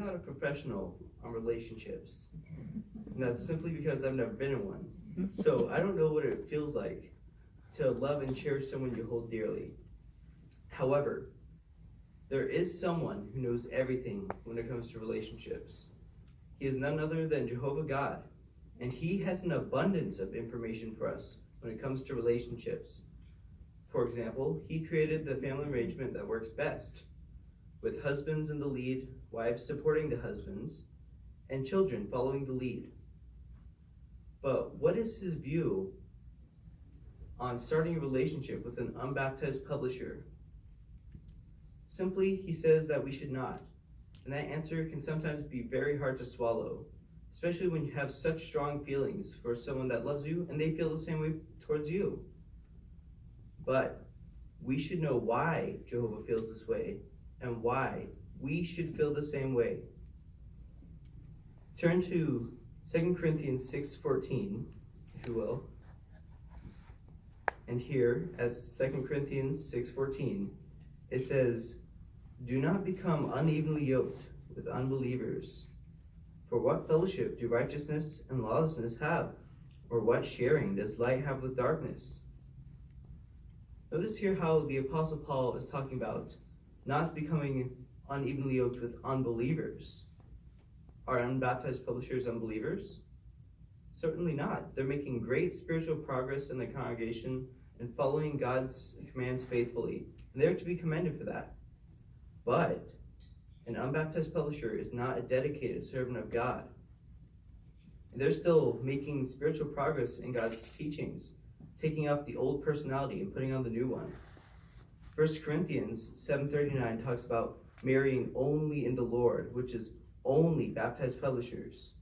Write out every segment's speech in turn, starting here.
not a professional on relationships. And that's simply because I've never been in one. So I don't know what it feels like to love and cherish someone you hold dearly. However, there is someone who knows everything when it comes to relationships. He is none other than Jehovah God, and he has an abundance of information for us when it comes to relationships. For example, he created the family arrangement that works best, with husbands in the lead, wives supporting the husbands, and children following the lead. But what is his view on starting a relationship with an unbaptized publisher? Simply, he says that we should not. And that answer can sometimes be very hard to swallow, especially when you have such strong feelings for someone that loves you and they feel the same way towards you. But we should know why Jehovah feels this way and why we should feel the same way. Turn to 2 Corinthians 6:14, if you will. And here, as 2 Corinthians 6:14, it says, "Do not become unevenly yoked with unbelievers. For what fellowship do righteousness and lawlessness have? Or what sharing does light have with darkness?" Notice here how the Apostle Paul is talking about not becoming unevenly yoked with unbelievers. Are unbaptized publishers unbelievers? Certainly not. They're making great spiritual progress in the congregation and following God's commands faithfully. And they're to be commended for that. But an unbaptized publisher is not a dedicated servant of God. They're still making spiritual progress in God's teachings, taking off the old personality and putting on the new one. 1 Corinthians 7:39 talks about marrying only in the Lord, which is only baptized publishers.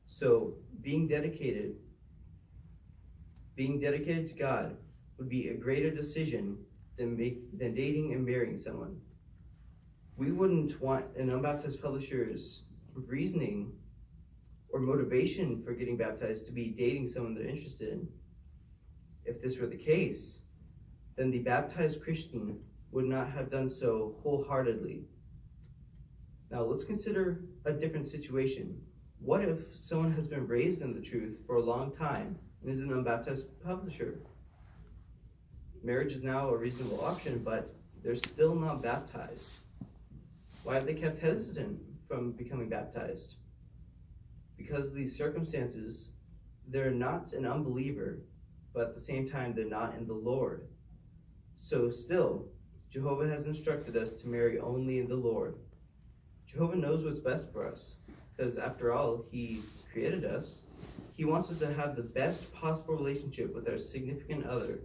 So being dedicated to God would be a greater decision than dating and marrying someone. We wouldn't want an unbaptized publisher's reasoning or motivation for getting baptized to be dating someone they're interested in. If this were the case, then the baptized Christian would not have done so wholeheartedly. Now let's consider a different situation. What if someone has been raised in the truth for a long time and is an unbaptized publisher? Marriage is now a reasonable option, but they're still not baptized. Why have they kept hesitant from becoming baptized? Because of these circumstances, they're not an unbeliever, but at the same time, they're not in the Lord. So still, Jehovah has instructed us to marry only in the Lord. Jehovah knows what's best for us, because after all, he created us. He wants us to have the best possible relationship with our significant other.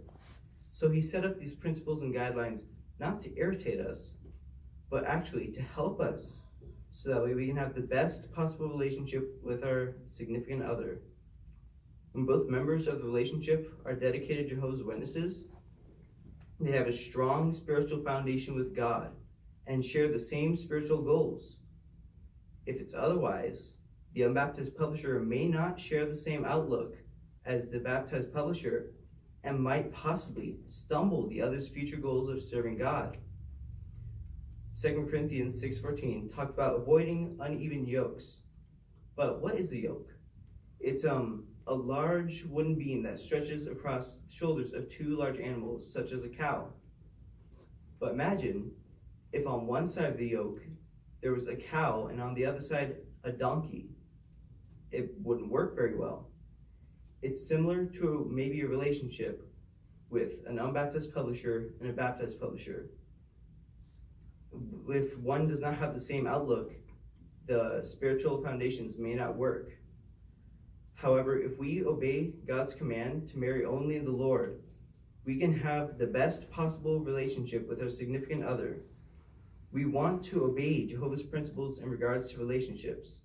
So he set up these principles and guidelines not to irritate us, but actually to help us, so that way we can have the best possible relationship with our significant other. When both members of the relationship are dedicated Jehovah's Witnesses, they have a strong spiritual foundation with God and share the same spiritual goals. If it's otherwise, the unbaptized publisher may not share the same outlook as the baptized publisher and might possibly stumble the other's future goals of serving God. 2 Corinthians 6:14 talked about avoiding uneven yokes. But what is a yoke? It's a large wooden beam that stretches across the shoulders of two large animals, such as a cow. But imagine if on one side of the yoke there was a cow and on the other side a donkey. It wouldn't work very well. It's similar to maybe a relationship with an unbaptized publisher and a baptized publisher. If one does not have the same outlook, the spiritual foundations may not work. However, if we obey God's command to marry only in the Lord, we can have the best possible relationship with our significant other. We want to obey Jehovah's principles in regards to relationships,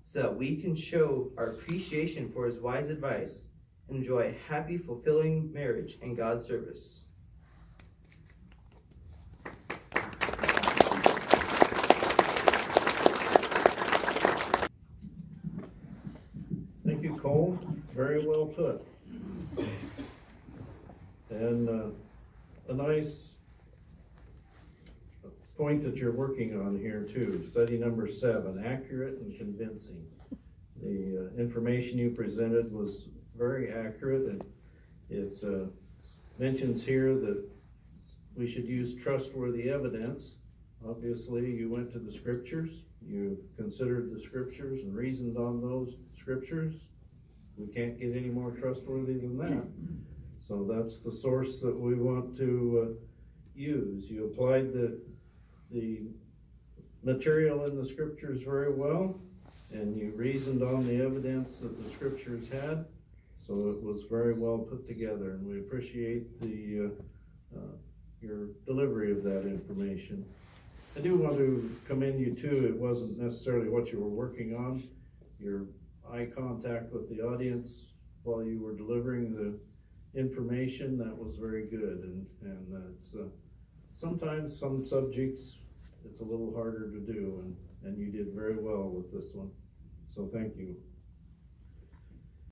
so that we can show our appreciation for his wise advice and enjoy a happy, fulfilling marriage and God's service. Thank you, Kohl. Very well put. And a nice point that you're working on here too. Study number 7, accurate and convincing. The information you presented was very accurate, and it mentions here that we should use trustworthy evidence. Obviously, you went to the scriptures, you considered the scriptures and reasoned on those scriptures. We can't get any more trustworthy than that. So that's the source that we want to use. You applied the material in the scriptures very well, and you reasoned on the evidence that the scriptures had. So it was very well put together, and we appreciate the your delivery of that information. I do want to commend you too. It wasn't necessarily what you were working on. Your eye contact with the audience while you were delivering the information, that was very good. And it's sometimes some subjects it's a little harder to do, and you did very well with this one. So thank you.